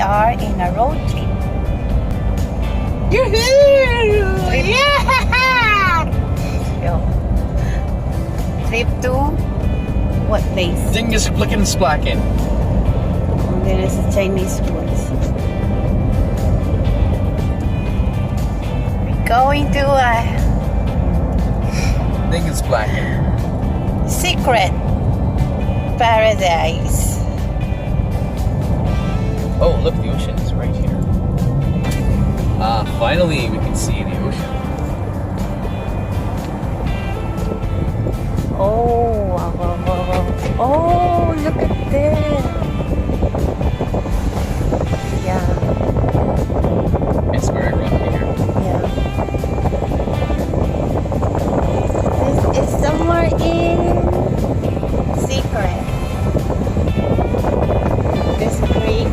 are in a road trip. Yo. Trip to what place? Dingus Blicken Splacken. Oh, there is a Chinese food. We're going to a Dingus Splacken. secret paradise. Oh, look, the ocean is right here. Finally we can see the ocean. Oh, wow, wow, wow, wow. Oh, look at that. Yeah, It's very rocky here. yeah. This is somewhere in secret. This great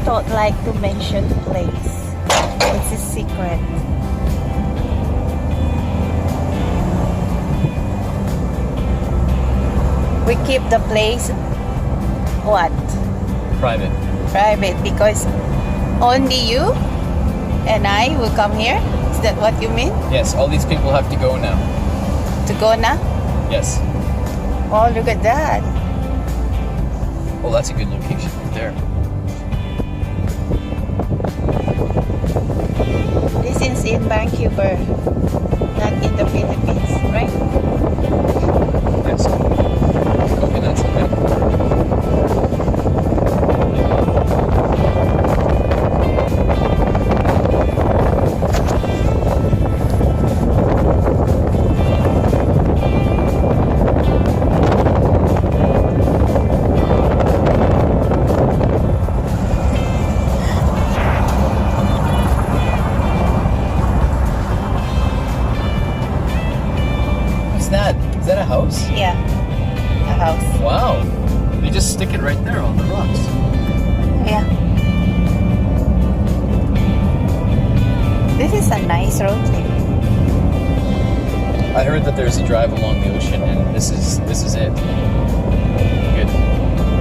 don't like to mention place. It's a secret. We keep the place what? Private. Private, because only you and I will come here. Is that what you mean? Yes, all these people have to go now. To go na? Yes. Oh, look at that. Oh, that's a good location right there. This is in Vancouver, not in the Philippines, right? Yes. Coconuts in Vancouver. What's that? Is that a house? Yeah, a house. Wow. They just stick it right there on the rocks. Yeah. This is a nice road trip. I heard that there's a drive along the ocean, and this is it. Good.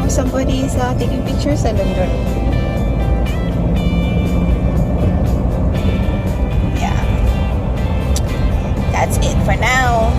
Oh, somebody is taking pictures along the road. Yeah. That's it for now.